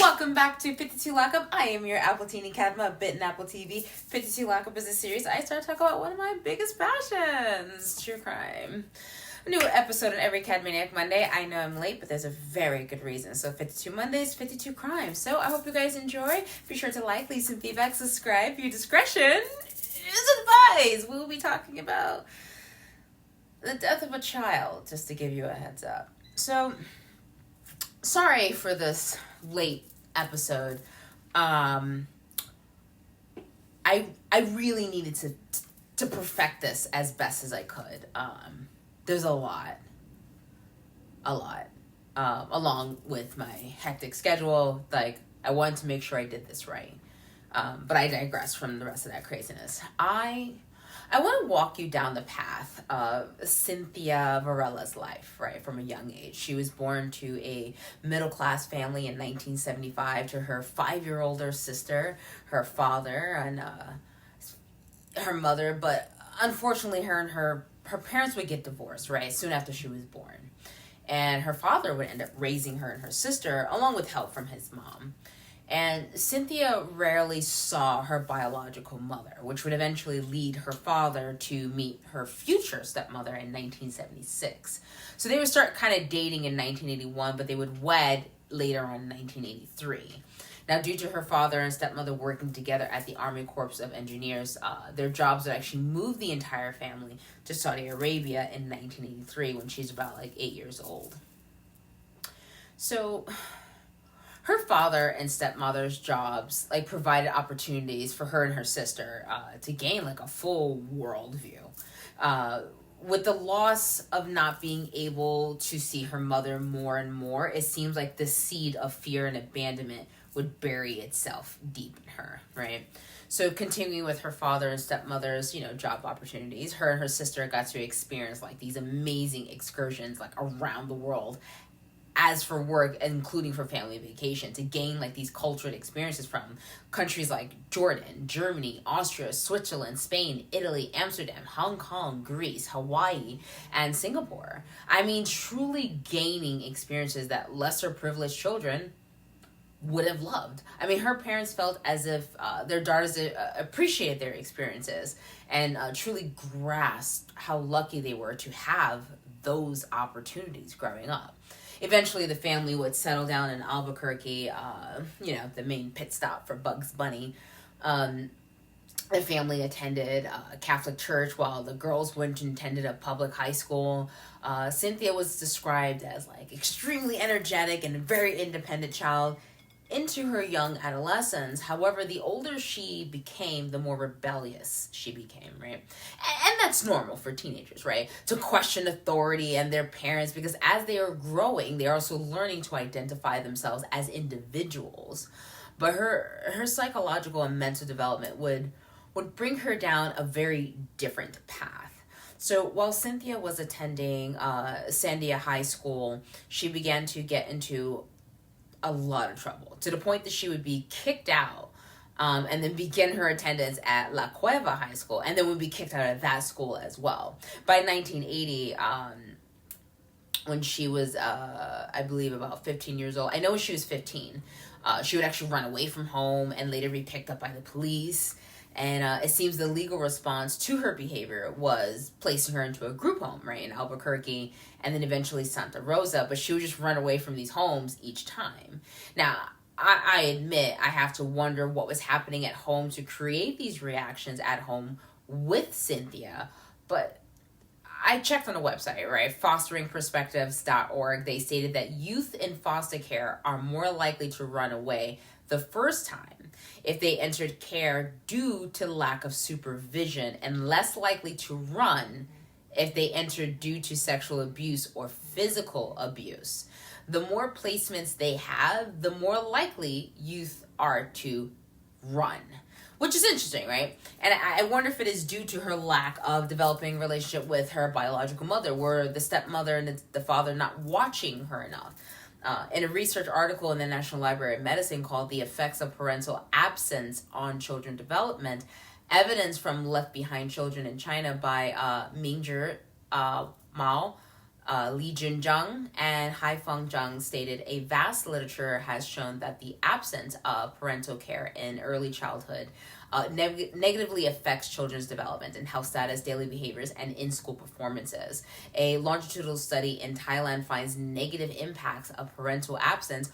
Welcome back to 52 Lockup. I am your Apple Teen Academy of Bit and Apple TV. 52 Lockup is a series I start to talk about one of my biggest passions, true crime. A new episode on every Academaniac Monday. I know I'm late, but there's a very good reason. So 52 Mondays, 52 crimes. So I hope you guys enjoy. Be sure to like, leave some feedback, subscribe. Your discretion is advised. We'll be talking about the death of a child, just to give you a heads up. So, sorry for this late episode. I really needed to perfect this as best as I could. There's a lot, along with my hectic schedule. Like, I wanted to make sure I did this right. But I digress from the rest of that craziness. I want to walk you down the path of Childhelp Varela's life, right, from a young age. She was born to a middle-class family in 1975 to her 5-year-older sister, her father, and her mother. But unfortunately, her parents would get divorced, right, soon after she was born. And her father would end up raising her and her sister, along with help from his mom. And Childhelp rarely saw her biological mother, which would eventually lead her father to meet her future stepmother in 1976. So they would start kind of dating in 1981, but they would wed later on in 1983. Now, due to her father and stepmother working together at the Army Corps of Engineers, their jobs would actually move the entire family to Saudi Arabia in 1983 when she's about 8 years old. So her father and stepmother's jobs provided opportunities for her and her sister to gain a full worldview. With the loss of not being able to see her mother more and more, it seems like the seed of fear and abandonment would bury itself deep in her, right? So continuing with her father and stepmother's, job opportunities, her and her sister got to experience these amazing excursions around the world as for work, including for family vacation, to gain these cultural experiences from countries like Jordan, Germany, Austria, Switzerland, Spain, Italy, Amsterdam, Hong Kong, Greece, Hawaii, and Singapore. I mean, truly gaining experiences that lesser privileged children would have loved. I mean, her parents felt as if their daughters appreciated their experiences and truly grasped how lucky they were to have those opportunities growing up. Eventually, the family would settle down in Albuquerque, the main pit stop for Bugs Bunny. The family attended a Catholic church while the girls went and attended a public high school. Childhelp was described as extremely energetic and a very independent child into her young adolescence. However, the older she became, the more rebellious she became, right? And that's normal for teenagers, right? To question authority and their parents, because as they are growing, they are also learning to identify themselves as individuals. But her psychological and mental development would bring her down a very different path. So while Childhelp was attending Sandia High School, she began to get into a lot of trouble, to the point that she would be kicked out and then begin her attendance at La Cueva High School, and then would be kicked out of that school as well. By 1980, when she was, I believe, about 15 years old, I know when she was 15, she would actually run away from home and later be picked up by the police. And it seems the legal response to her behavior was placing her into a group home, right, in Albuquerque, and then eventually Santa Rosa, but she would just run away from these homes each time. Now, I admit I have to wonder what was happening at home to create these reactions at home with Childhelp, but I checked on the website, right, fosteringperspectives.org. They stated that youth in foster care are more likely to run away the first time if they entered care due to lack of supervision, and less likely to run if they entered due to sexual abuse or physical abuse. The more placements they have, the more likely youth are to run, which is interesting, right? And I wonder if it is due to her lack of developing a relationship with her biological mother, where the stepmother and the father not watching her enough. In a research article in the National Library of Medicine called "The Effects of Parental Absence on Children Development," evidence from Left Behind Children in China by Mingzhi Mao Li Junjung and Haifeng Zhang stated a vast literature has shown that the absence of parental care in early childhood negatively affects children's development and health status, daily behaviors, and in-school performances. A longitudinal study in Thailand finds negative impacts of parental absence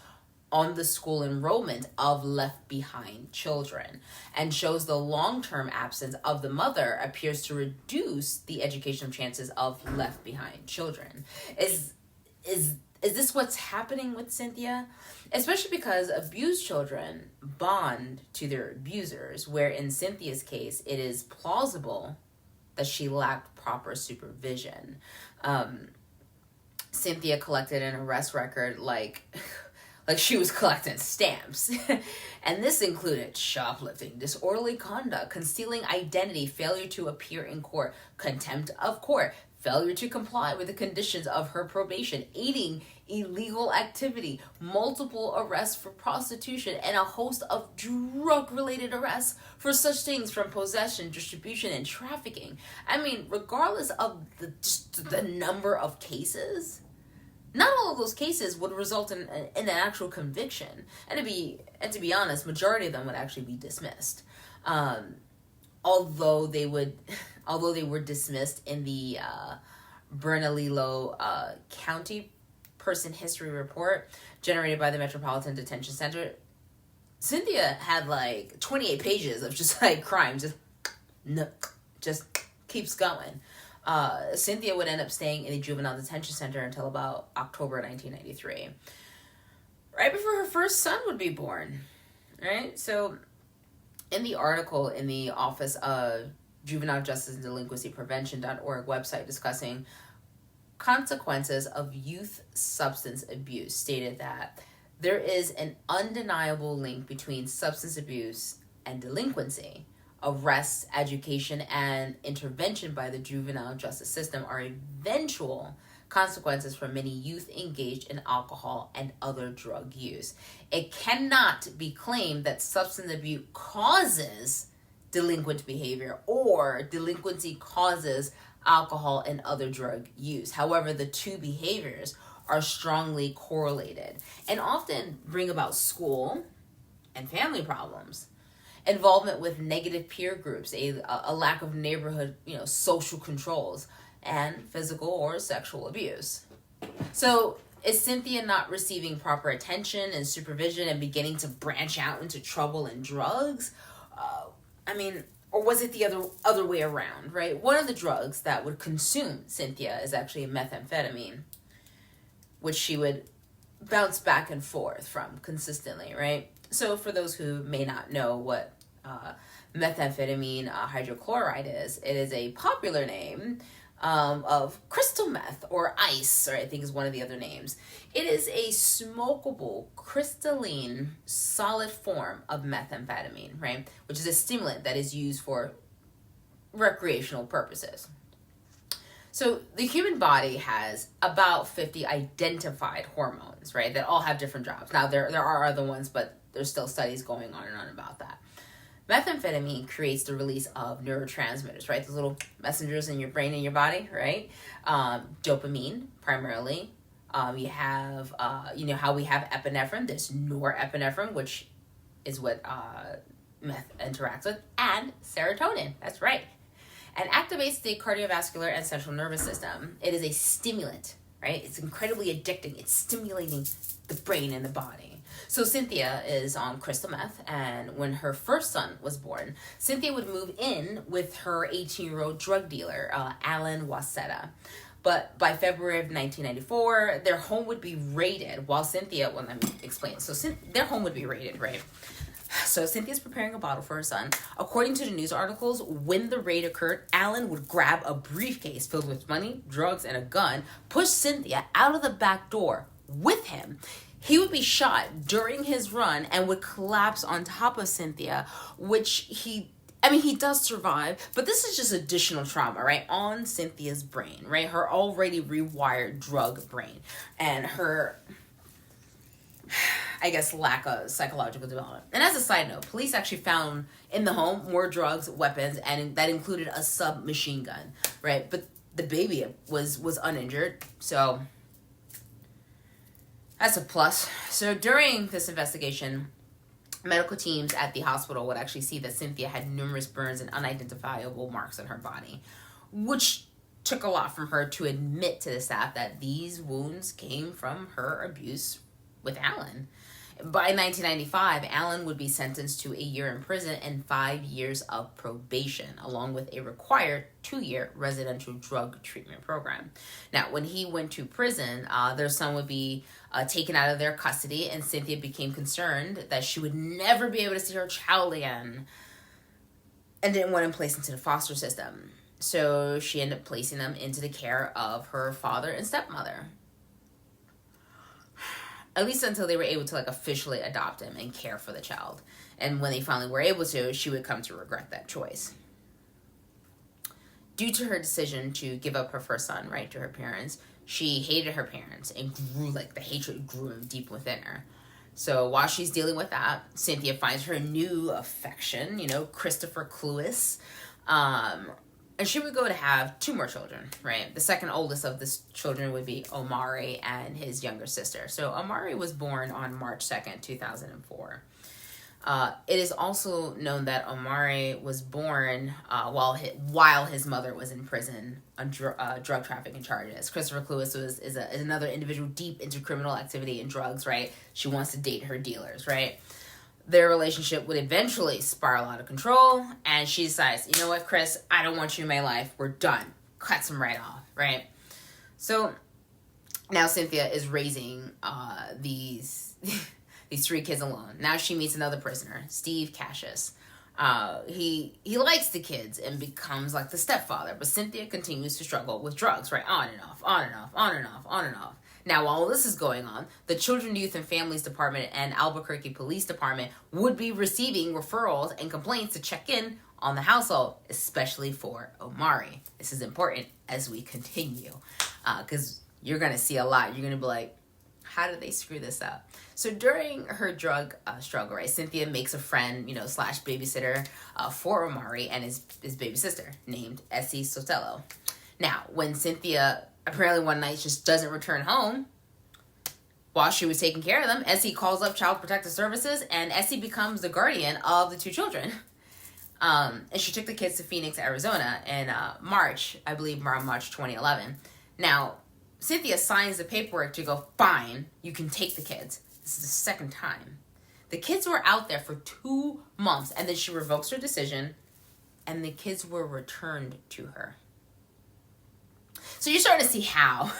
on the school enrollment of left-behind children, and shows the long-term absence of the mother appears to reduce the educational chances of left-behind children. Is this what's happening with Cynthia? Especially because abused children bond to their abusers, where in Cynthia's case, it is plausible that she lacked proper supervision. Cynthia collected an arrest record like she was collecting stamps. And this included shoplifting, disorderly conduct, concealing identity, failure to appear in court, contempt of court, failure to comply with the conditions of her probation, aiding illegal activity, multiple arrests for prostitution, and a host of drug-related arrests for such things from possession, distribution, and trafficking. I mean, regardless of the number of cases, not all of those cases would result in an actual conviction. And to be honest, majority of them would actually be dismissed. Although they were dismissed in the Bernalillo County Person History Report generated by the Metropolitan Detention Center, Cynthia had like 28 pages of just like crime, just keeps going. Cynthia would end up staying in the juvenile detention center until about October 1993, right before her first son would be born, right? So in the article in the Office of Juvenile Justice and Delinquency Prevention.org website discussing consequences of youth substance abuse stated that there is an undeniable link between substance abuse and delinquency. Arrests, education, and intervention by the juvenile justice system are eventual consequences for many youth engaged in alcohol and other drug use. It cannot be claimed that substance abuse causes delinquent behavior or delinquency causes alcohol and other drug use. However, the two behaviors are strongly correlated and often bring about school and family problems. Involvement with negative peer groups, a lack of neighborhood, social controls, and physical or sexual abuse. So is Cynthia not receiving proper attention and supervision and beginning to branch out into trouble and drugs? Or was it the other way around, right? One of the drugs that would consume Cynthia is actually methamphetamine, which she would bounce back and forth from consistently, right? So for those who may not know what methamphetamine hydrochloride is, it is a popular name of crystal meth or ice, or I think is one of the other names. It is a smokable, crystalline, solid form of methamphetamine, right? Which is a stimulant that is used for recreational purposes. So the human body has about 50 identified hormones, right? That all have different jobs. Now there are other ones, but there's still studies going on and on about that. Methamphetamine creates the release of neurotransmitters, right? Those little messengers in your brain and your body, right? Dopamine, primarily. You have, how we have epinephrine. There's norepinephrine, which is what meth interacts with, and serotonin. That's right. And activates the cardiovascular and central nervous system. It is a stimulant, right? It's incredibly addicting. It's stimulating the brain and the body. So Cynthia is on crystal meth, and when her first son was born, Cynthia would move in with her 18-year-old drug dealer, Alan Wasetta. But by February of 1994, their home would be raided while Cynthia, well, let me explain. So their home would be raided, right? So Cynthia's preparing a bottle for her son. According to the news articles, when the raid occurred, Alan would grab a briefcase filled with money, drugs, and a gun, push Cynthia out of the back door with him. He would be shot during his run and would collapse on top of Cynthia, which he does survive, but this is just additional trauma, right, on Cynthia's brain, right, her already rewired drug brain, and her, I guess, lack of psychological development. And as a side note, police actually found in the home more drugs, weapons, and that included a submachine gun, right, but the baby was uninjured, so that's a plus. So during this investigation, medical teams at the hospital would actually see that Cynthia had numerous burns and unidentifiable marks on her body, which took a lot from her to admit to the staff that these wounds came from her abuse with Alan. By 1995, Alan would be sentenced to a year in prison and 5 years of probation, along with a required 2-year residential drug treatment program. Now, when he went to prison, their son would be taken out of their custody, and Cynthia became concerned that she would never be able to see her child again and didn't want him placed into the foster system. So she ended up placing them into the care of her father and stepmother, at least until they were able to officially adopt him and care for the child. And when they finally were able to, she would come to regret that choice. Due to her decision to give up her first son, right, to her parents, she hated her parents and grew, the hatred grew deep within her. So while she's dealing with that, Cynthia finds her new affection, Christopher Cluess. And she would go to have 2 more children, right? The second oldest of the children would be Omaree and his younger sister. So Omaree was born on March 2nd, 2004. It is also known that Omaree was born while his mother was in prison on drug trafficking charges. Christopher Cluess is another individual deep into criminal activity and drugs, right? She wants to date her dealers, right? Their relationship would eventually spiral out of control, and she decides, you know what, Chris, I don't want you in my life. We're done. Cuts him right off, right? So now Cynthia is raising these 3 kids alone. Now she meets another prisoner, Steve Cassius. He likes the kids and becomes like the stepfather, but Cynthia continues to struggle with drugs, right? On and off, on and off, on and off, on and off. Now, while this is going on, the Children, Youth, and Families Department and Albuquerque Police Department would be receiving referrals and complaints to check in on the household, especially for Omaree. This is important as we continue, because you're going to see a lot. You're going to be like, how did they screw this up? So during her drug struggle, right, Cynthia makes a friend, slash babysitter for Omaree and his baby sister named Essie Sotelo. Now, when Cynthia apparently one night just doesn't return home while she was taking care of them, Essie calls up Child Protective Services, and Essie becomes the guardian of the 2 children. And she took the kids to Phoenix, Arizona in March, I believe around March 2011. Now, Cynthia signs the paperwork to go, fine, you can take the kids. This is the second time. The kids were out there for 2 months, and then she revokes her decision, and the kids were returned to her. So you're starting to see how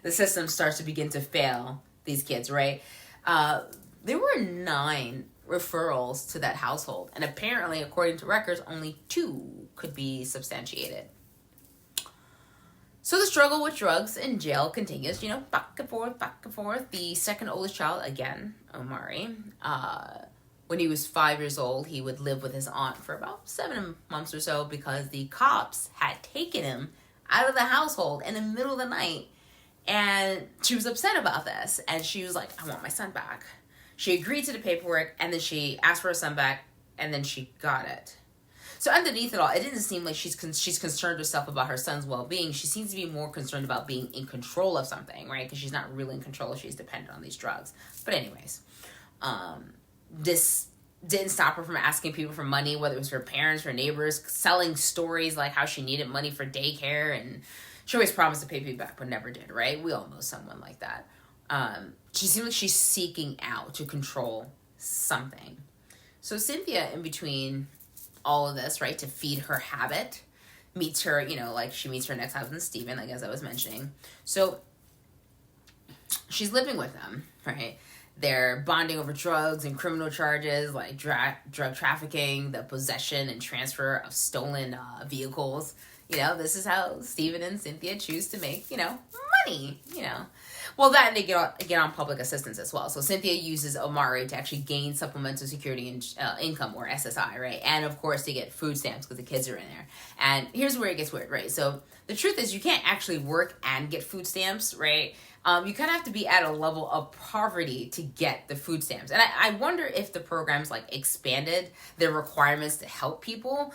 the system starts to begin to fail these kids, right? There were 9 referrals to that household, and apparently, according to records, only 2 could be substantiated. So the struggle with drugs in jail continues, back and forth, back and forth. The second oldest child, again, Omaree, when he was 5 years old, he would live with his aunt for about 7 months or so because the cops had taken him out of the household in the middle of the night, and she was upset about this, and she was like, I want my son back. She agreed to the paperwork, and then she asked for her son back, and then she got it. So underneath it all, it didn't seem like she's concerned herself about her son's well-being. She seems to be more concerned about being in control of something, right? Because she's not really in control. She's dependent on these drugs. But anyways, this didn't stop her from asking people for money, whether it was her parents, her neighbors, selling stories like how she needed money for daycare, and she always promised to pay people back but never did, right? We all know someone like that. She seems like she's seeking out to control something. So Cynthia, in between all of this, right, to feed her habit, meets her, she meets her next husband, Steven, like as I was mentioning. So she's living with them, right? They're bonding over drugs and criminal charges like drug trafficking, the possession and transfer of stolen vehicles. This is how Steven and Cynthia choose to make, money, Well, that and they get on public assistance as well. So Cynthia uses Omaree to actually gain supplemental security and income, or SSI, right? And of course, they get food stamps because the kids are in there. And here's where it gets weird, right? So the truth is you can't actually work and get food stamps, right? You kind of have to be at a level of poverty to get the food stamps. And I wonder if the programs expanded their requirements to help people.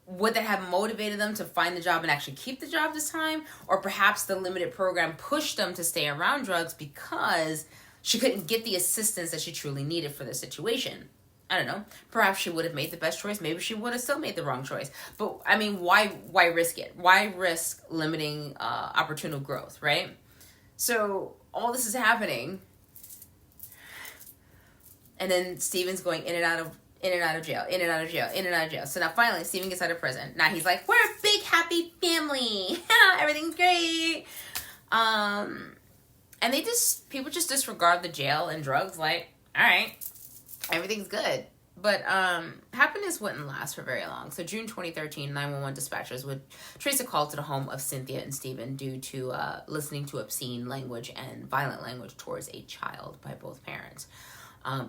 would that have motivated them to find the job and actually keep the job this time? Or perhaps the limited program pushed them to stay around drugs because she couldn't get the assistance that she truly needed for the situation. I don't know. Perhaps she would have made the best choice. Maybe she would have still made the wrong choice. But, I mean, why risk it? Why risk limiting opportunity growth, right? So, all this is happening. And then Steven's going in and out of jail, in and out of jail, in and out of jail. So now finally, Steven gets out of prison. Now he's like, we're a big, happy family. Everything's great. And people just disregard the jail and drugs like, all right, everything's good. But happiness wouldn't last for very long. So June 2013, 911 dispatchers would trace a call to the home of Cynthia and Steven due to listening to obscene language and violent language towards a child by both parents.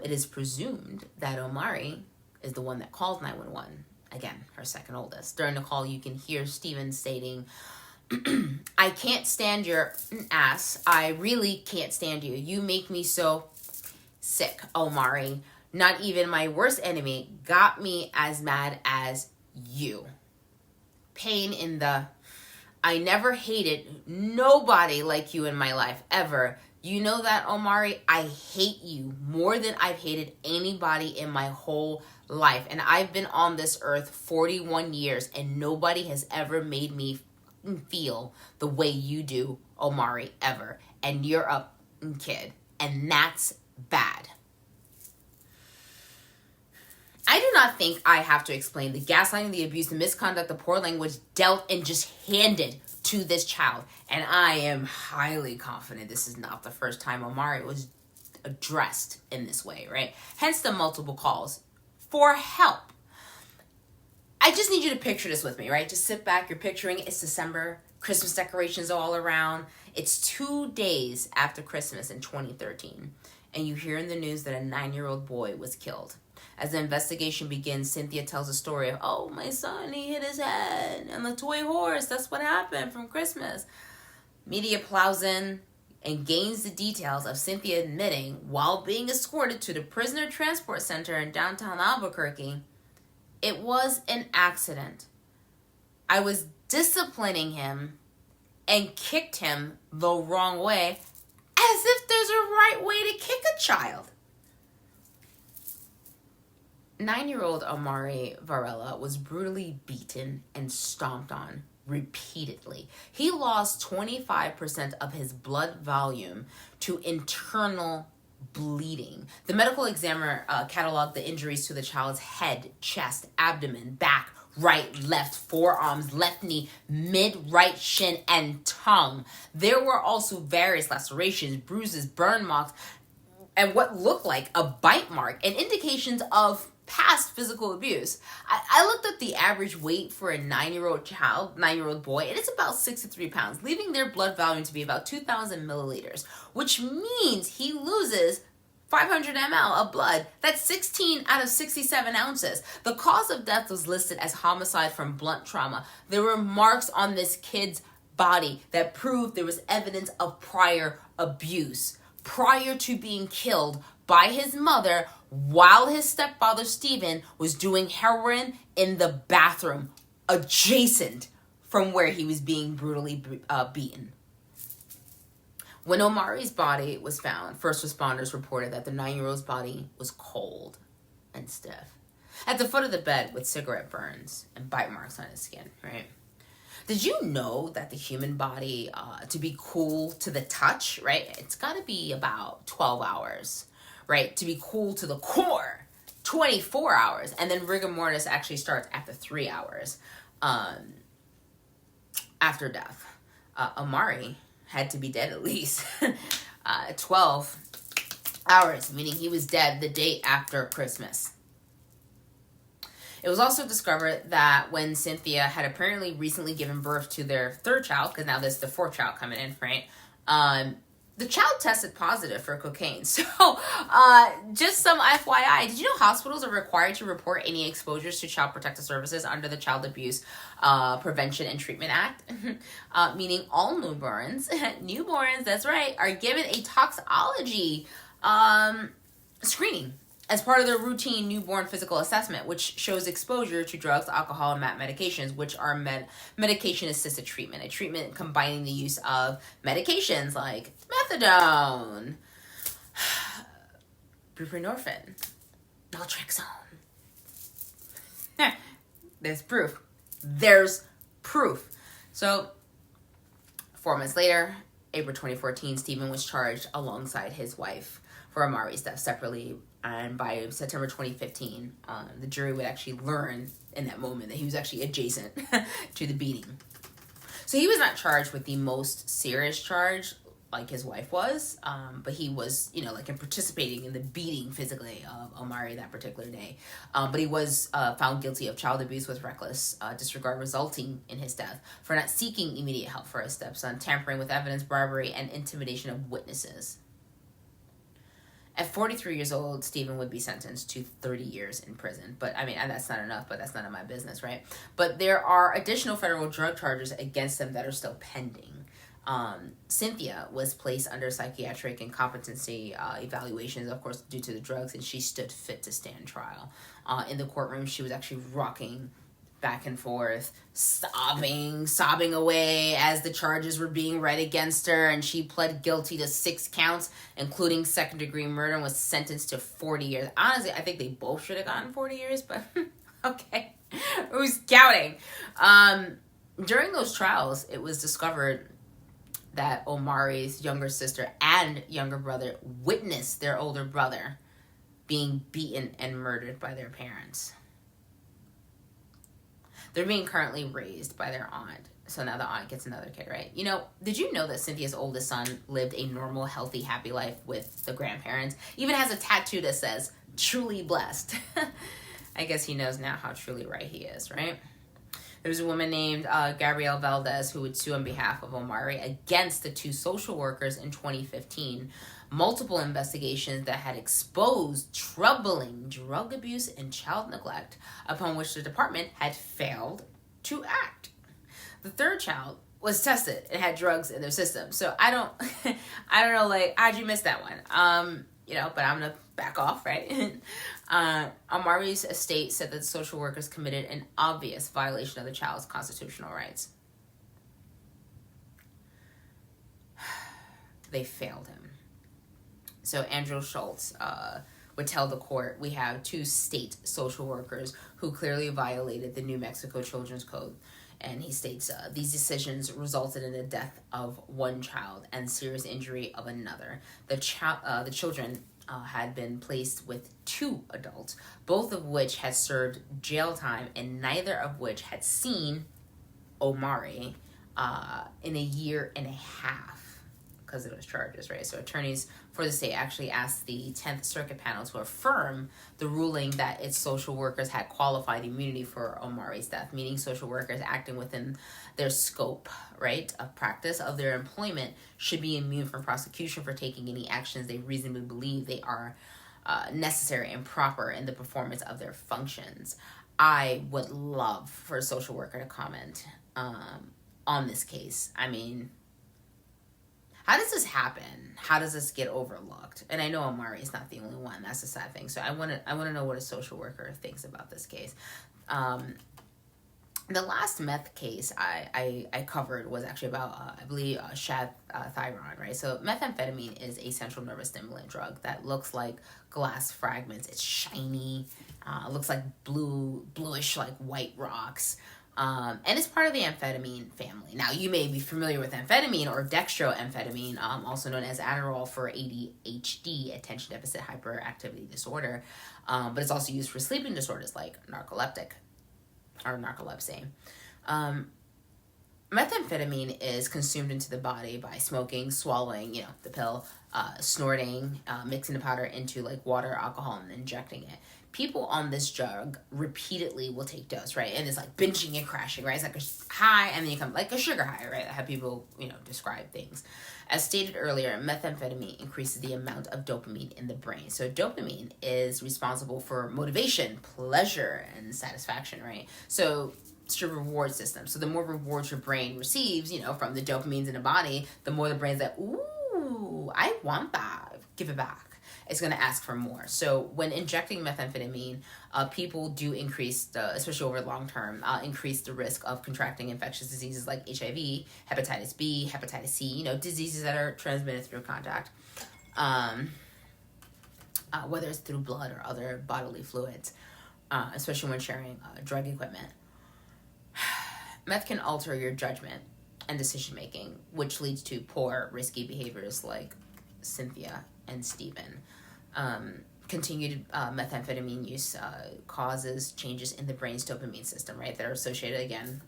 It is presumed that Omaree is the one that called 911. Again, her second oldest. During the call, you can hear Steven stating, I can't stand your ass. I really can't stand you. You make me so sick, Omaree. Not even my worst enemy got me as mad as you. Pain in the... I never hated nobody like you in my life, ever. You know that, Omaree? I hate you more than I've hated anybody in my whole life. And I've been on this earth 41 years, and nobody has ever made me feel the way you do, Omaree, ever. And you're a kid. And that's bad. I do not think I have to explain the gaslighting, the abuse, the misconduct, the poor language dealt and just handed to this child. And I am highly confident this is not the first time Omaree was addressed in this way, right? Hence the multiple calls for help. I just need you to picture this with me, right? Just sit back, you're picturing it's December, Christmas decorations all around. It's 2 days after Christmas in 2013. And you hear in the news that a 9-year-old boy was killed. As the investigation begins, Cynthia tells a story of, oh, my son, he hit his head, and the toy horse, that's what happened from Christmas. Media plows in and gains the details of Cynthia admitting, while being escorted to the prisoner transport center in downtown Albuquerque, it was an accident. I was disciplining him and kicked him the wrong way, as if there's a right way to kick a child. 9-year-old Omaree Varela was brutally beaten and stomped on repeatedly. He lost 25% of his blood volume to internal bleeding. The medical examiner cataloged the injuries to the child's head, chest, abdomen, back, right, left, forearms, left knee, mid, right shin, and tongue. There were also various lacerations, bruises, burn marks, and what looked like a bite mark, and indications of past physical abuse. I looked up the average weight for a 9-year-old boy, and it's about 63 pounds, leaving their blood volume to be about 2,000 milliliters, which means he loses 500 ml of blood. That's 16 out of 67 ounces. The cause of death was listed as homicide from blunt trauma. There were marks on this kid's body that proved there was evidence of prior abuse. Prior to being killed by his mother while his stepfather Steven was doing heroin in the bathroom adjacent from where he was being brutally beaten. When Omaree's body was found, first responders reported that the 9-year-old's body was cold and stiff at the foot of the bed with cigarette burns and bite marks on his skin, right? Did you know that the human body, to be cool to the touch, right, it's got to be about 12 hours, right? To be cool to the core, 24 hours. And then rigor mortis actually starts after 3 hours after death. Omaree had to be dead at least 12 hours, meaning he was dead the day after Christmas. It was also discovered that when Cynthia had apparently recently given birth to their third child, because now there's the fourth child coming in, right? The child tested positive for cocaine. So, just some FYI, did you know hospitals are required to report any exposures to Child Protective Services under the Child Abuse Prevention and Treatment Act? Meaning all newborns, that's right, are given a toxicology screening as part of their routine newborn physical assessment, which shows exposure to drugs, alcohol, and medications, which are medication-assisted treatment, a treatment combining the use of medications like methadone, buprenorphine, naltrexone. There's proof. There's proof. So, 4 months later, April 2014, Stephen was charged alongside his wife for Omaree's death separately. And by September 2015, the jury would actually learn in that moment that he was actually adjacent to the beating. So he was not charged with the most serious charge like his wife was, but he was, in participating in the beating physically of Omaree that particular day. But he was found guilty of child abuse with reckless disregard resulting in his death for not seeking immediate help for his stepson, tampering with evidence, bribery, and intimidation of witnesses. At 43 years old, Stephen would be sentenced to 30 years in prison. But, and that's not enough, but that's none of my business, right? But there are additional federal drug charges against them that are still pending. Cynthia was placed under psychiatric incompetency evaluations, of course, due to the drugs, and she stood fit to stand trial. In the courtroom, she was actually rocking back and forth, sobbing away as the charges were being read against her, and she pled guilty to 6 counts, including second-degree murder, and was sentenced to 40 years. Honestly, I think they both should have gotten 40 years, but okay. Who's counting? During those trials, it was discovered that Omaree's younger sister and younger brother witnessed their older brother being beaten and murdered by their parents. They're being currently raised by their aunt. So now the aunt gets another kid, right? Did you know that Cynthia's oldest son lived a normal, healthy, happy life with the grandparents? Even has a tattoo that says, truly blessed. I guess he knows now how truly right he is, right? There was a woman named Gabrielle Valdez who would sue on behalf of Omaree against the 2 social workers in 2015. Multiple investigations that had exposed troubling drug abuse and child neglect, upon which the department had failed to act. The 3rd child was tested and had drugs in their system. So I don't know, how'd you miss that one? But I'm gonna back off, right? Omaree's estate said that the social workers committed an obvious violation of the child's constitutional rights. They failed him. So Andrew Schultz would tell the court, we have 2 state social workers who clearly violated the New Mexico Children's Code. And he states, these decisions resulted in the death of 1 child and serious injury of another. The children had been placed with 2 adults, both of which had served jail time and neither of which had seen Omaree in a year and a half because of those charges, right? So attorneys for the state actually asked the 10th Circuit panel to affirm the ruling that its social workers had qualified immunity for Omaree's death, meaning social workers acting within their scope, right, of practice of their employment should be immune from prosecution for taking any actions they reasonably believe they are necessary and proper in the performance of their functions. I would love for a social worker to comment on this case. How does this happen? How does this get overlooked? And I know Omaree is not the only one. That's the sad thing. So I want to know what a social worker thinks about this case. The last meth case I covered was actually about, I believe, Childhelp, right? So methamphetamine is a central nervous stimulant drug that looks like glass fragments. It's shiny. Looks like bluish, like white rocks. And it's part of the amphetamine family. Now, you may be familiar with amphetamine or dextroamphetamine, also known as Adderall for ADHD, attention deficit hyperactivity disorder. But it's also used for sleeping disorders like narcolepsy. Methamphetamine is consumed into the body by smoking, swallowing, the pill, snorting, mixing the powder into like water, alcohol, and injecting it. People on this drug repeatedly will take dose, right? And it's like binging and crashing, right? It's like a high and then you come like a sugar high, right? How people, describe things. As stated earlier, methamphetamine increases the amount of dopamine in the brain. So dopamine is responsible for motivation, pleasure, and satisfaction, right? So it's your reward system. So the more rewards your brain receives, from the dopamines in the body, the more the brain's like, ooh, I want that. Give it back. it's going to ask for more. So when injecting methamphetamine, people do increase, especially over long term, increase the risk of contracting infectious diseases like HIV, hepatitis B, hepatitis C, diseases that are transmitted through contact, whether it's through blood or other bodily fluids, especially when sharing drug equipment. Meth can alter your judgment and decision making, which leads to poor, risky behaviors like Cynthia and Stephen. Continued methamphetamine use causes changes in the brain's dopamine system, right? That are associated, again,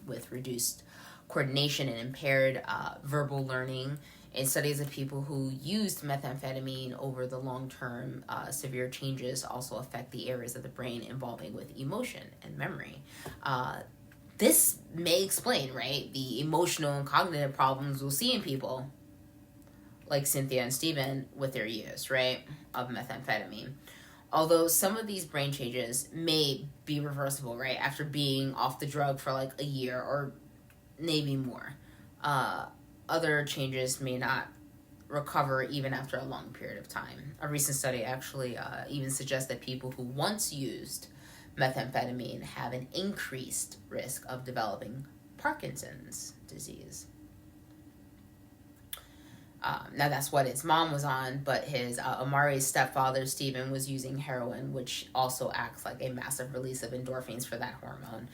with reduced coordination and impaired verbal learning. In studies of people who used methamphetamine over the long term, severe changes also affect the areas of the brain involving with emotion and memory. This may explain, right, the emotional and cognitive problems we'll see in people like Cynthia and Stephen with their use, right, of methamphetamine. Although some of these brain changes may be reversible, right, after being off the drug for like a year or maybe more. Other changes may not recover even after a long period of time. A recent study actually even suggests that people who once used methamphetamine have an increased risk of developing Parkinson's disease. Now that's what his mom was on, but his Omaree's stepfather, Stephen, was using heroin, which also acts like a massive release of endorphins for that hormone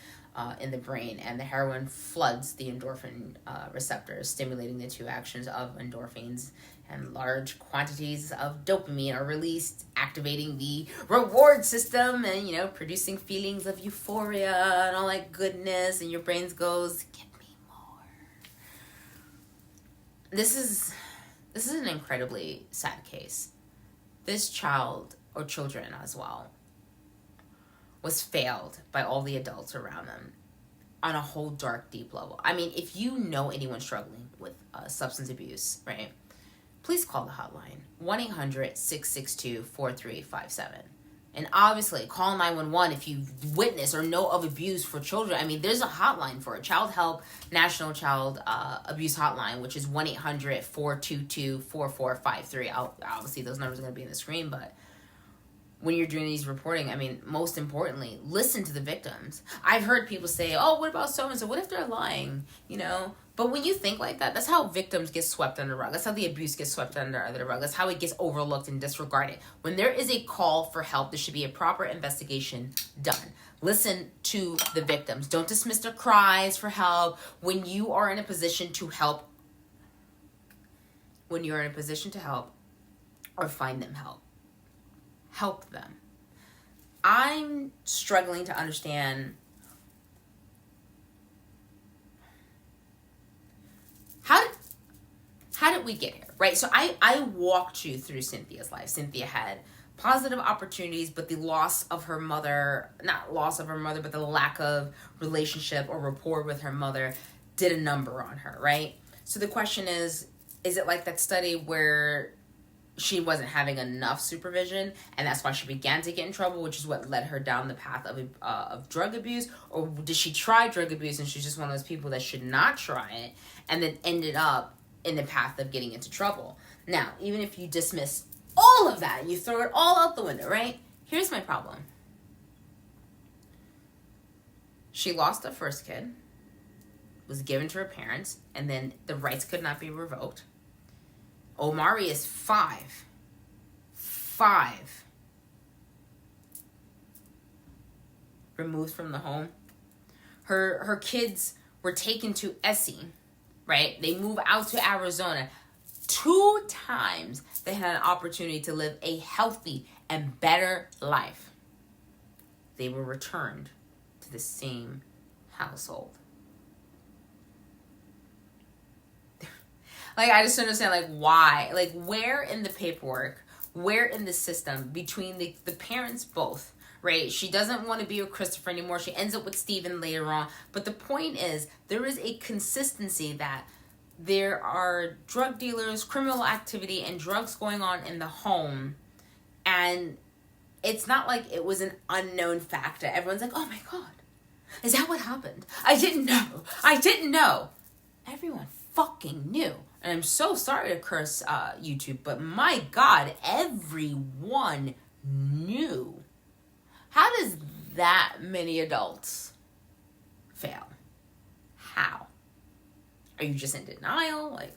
in the brain. And the heroin floods the endorphin receptors, stimulating the two actions of endorphins. And large quantities of dopamine are released, activating the reward system and, producing feelings of euphoria and all that goodness. And your brain goes, give me more. This is an incredibly sad case. This child, or children as well, was failed by all the adults around them on a whole dark, deep level. I mean, if you know anyone struggling with substance abuse, right, please call the hotline, 1-800-662-4357. And obviously, call 911 if you witness or know of abuse for children. I mean, there's a hotline for it. Childhelp National Child Abuse Hotline, which is 1-800-422-4453. Obviously, those numbers are going to be on the screen, but when you're doing these reporting, I mean, most importantly, listen to the victims. I've heard people say, oh, what about so-and-so? What if they're lying? But when you think like that, that's how victims get swept under the rug. That's how the abuse gets swept under the rug. That's how it gets overlooked and disregarded. When there is a call for help, there should be a proper investigation done. Listen to the victims. Don't dismiss their cries for help. When you are in a position to help, or find them help them. I'm struggling to understand how did we get here, right? So I walked you through Cynthia's life. Cynthia had positive opportunities, but the loss of her mother, not loss of her mother, but the lack of relationship or rapport with her mother did a number on her, right? So the question is it like that study where she wasn't having enough supervision and that's why she began to get in trouble, which is what led her down the path of drug abuse? Or did she try drug abuse and she's just one of those people that should not try it and then ended up in the path of getting into trouble? Now, even if you dismiss all of that and you throw it all out the window, right? Here's my problem. She lost the first kid, was given to her parents, and then the rights could not be revoked. Omaree is 5. Removed from the home. Her kids were taken to Essie, right? They move out to Arizona. 2 times they had an opportunity to live a healthy and better life. They were returned to the same household. I just don't understand, why? Where in the paperwork, where in the system, between the parents both, right? She doesn't want to be with Christopher anymore. She ends up with Stephen later on. But the point is, there is a consistency that there are drug dealers, criminal activity, and drugs going on in the home. And it's not like it was an unknown factor. Everyone's like, oh my God, is that what happened? I didn't know. Everyone fucking knew. And I'm so sorry to curse YouTube, but my God, everyone knew. How does that many adults fail? How? Are you just in denial? Like,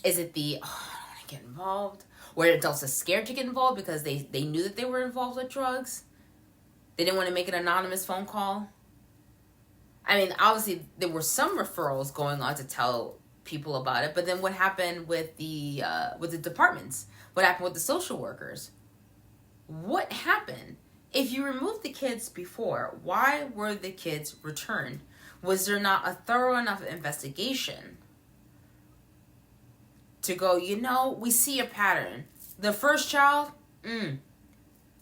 is it the, oh, I don't want to get involved? Or adults are scared to get involved because they knew that they were involved with drugs? They didn't want to make an anonymous phone call? I mean, obviously, there were some referrals going on to tell people about it, but then what happened with the departments? What happened with the social workers? What happened? If you removed the kids before, why were the kids returned? Was there not a thorough enough investigation to go, we see a pattern? The first child,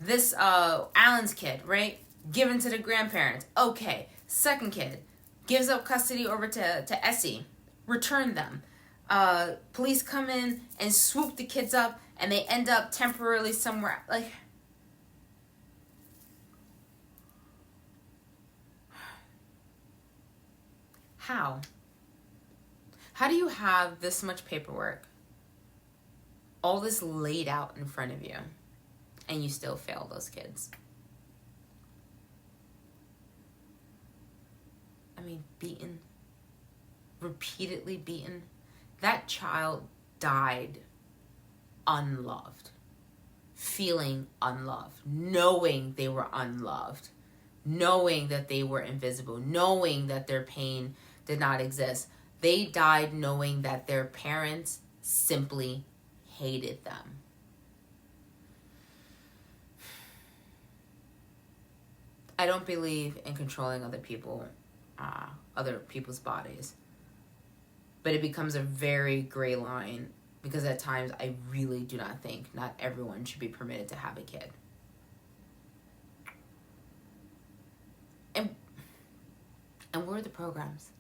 this Alan's kid, right? Given to the grandparents. Okay. Second kid, gives up custody over to Essie. Return them. Police come in and swoop the kids up, and they end up temporarily somewhere. Like, how? How do you have this much paperwork, all this laid out in front of you, and you still fail those kids? I mean, beaten, repeatedly beaten. That child died unloved, feeling unloved, knowing they were unloved, knowing that they were invisible, knowing that their pain did not exist. They died knowing that their parents simply hated them. I don't believe in controlling other people's bodies, but it becomes a very gray line, because at times I really do not think not everyone should be permitted to have a kid. And where are the programs?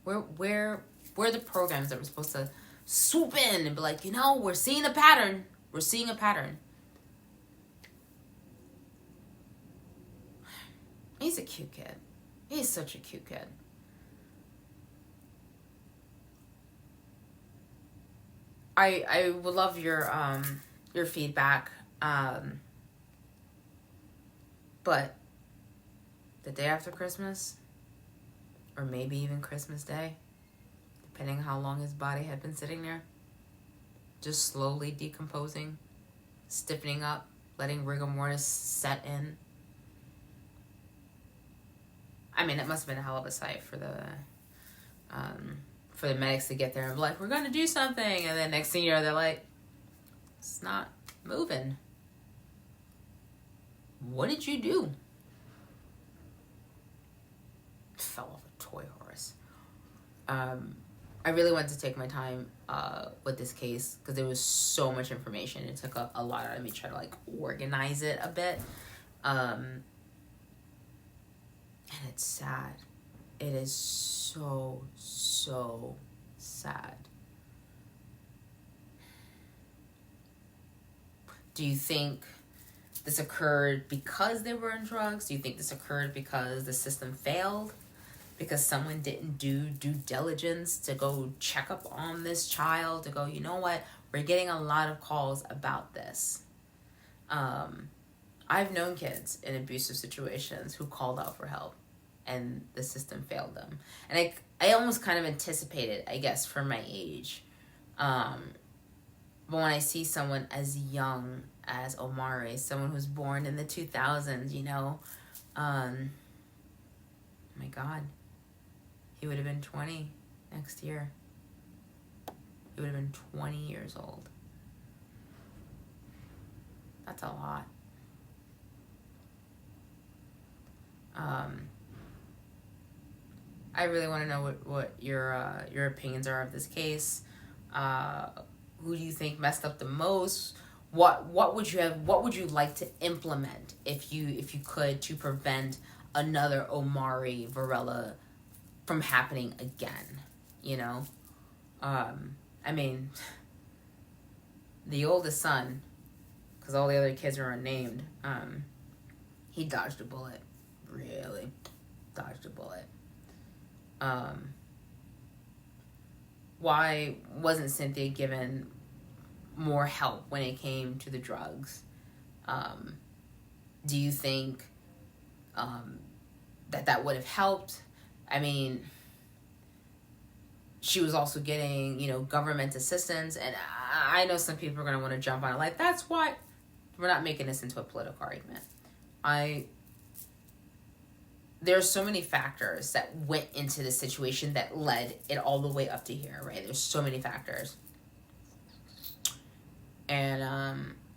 Where are the programs that were supposed to swoop in and be like, we're seeing a pattern. We're seeing a pattern. He's a cute kid. He's such a cute kid. I would love your feedback. But the day after Christmas, or maybe even Christmas Day, depending on how long his body had been sitting there, just slowly decomposing, stiffening up, letting rigor mortis set in. I mean, it must have been a hell of a sight for the medics to get there and be like, we're going to do something. And then next thing you know, they're like, it's not moving. What did you do? Fell off a toy horse. I really wanted to take my time with this case because there was so much information. It took a lot out of me to try to organize it a bit. And it's sad. It is so, so sad. Do you think this occurred because they were on drugs? Do you think this occurred because the system failed? Because someone didn't do due diligence to go check up on this child, to go, you know what, we're getting a lot of calls about this. I've known kids in abusive situations who called out for help and the system failed them. And I almost kind of anticipated, I guess, for my age. But when I see someone as young as Omaree, someone who's born in the 2000s, my God, he would have been 20 next year. He would have been 20 years old. That's a lot. I really want to know what your opinions are of this case. Who do you think messed up the most? What would you like to implement if you could, to prevent another Omaree Varela from happening again? I mean, the oldest son, because all the other kids are unnamed, he dodged a bullet. Really dodged a bullet. Why wasn't Cynthia given more help when it came to the drugs? Do you think that would have helped? I mean, she was also getting, government assistance, and I know some people are going to want to jump on it. Like, that's why we're not making this into a political argument. There's so many factors that went into the situation that led it all the way up to here, right? There's so many factors. And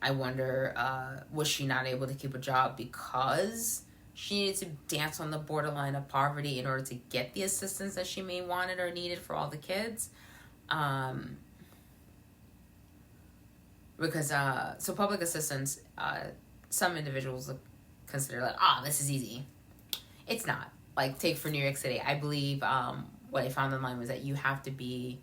I wonder, was she not able to keep a job because she needed to dance on the borderline of poverty in order to get the assistance that she may wanted or needed for all the kids? Because, so public assistance, some individuals consider like, this is easy. It's not. Like, take for New York City. I believe what I found online was that you have to be,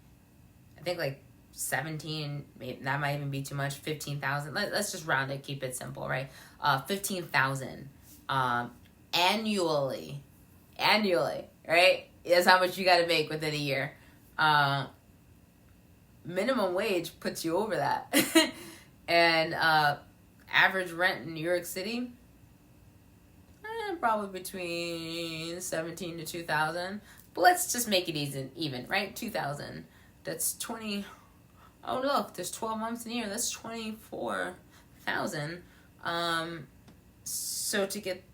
I think, like 17, maybe that might even be too much, 15,000. Let's just round it, keep it simple, right? 15,000 annually, right? That's how much you got to make within a year. Minimum wage puts you over that. And average rent in New York City, probably between 17 to 2,000. But let's just make it even, right? 2,000. That's 20. Oh, look, there's 12 months in a year. That's 24,000. So to get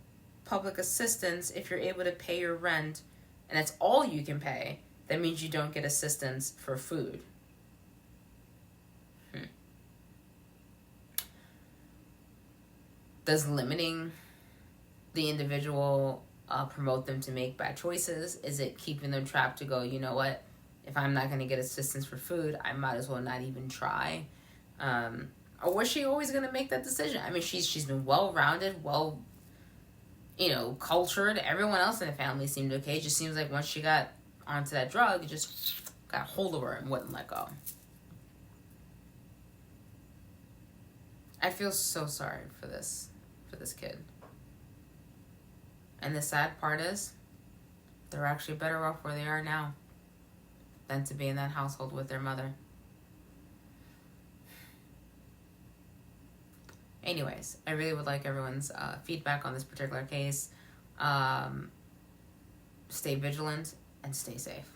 public assistance, if you're able to pay your rent, and that's all you can pay, that means you don't get assistance for food. Does limiting the individual promote them to make bad choices? Is it keeping them trapped to go, you know what, if I'm not going to get assistance for food, I might as well not even try? Or was she always going to make that decision? I mean, she's been well-rounded, cultured. Everyone else in the family seemed okay. It just seems like once she got onto that drug, it just got a hold of her and wouldn't let go. I feel so sorry for this kid. And the sad part is, they're actually better off where they are now than to be in that household with their mother. Anyways, I really would like everyone's feedback on this particular case. Stay vigilant and stay safe.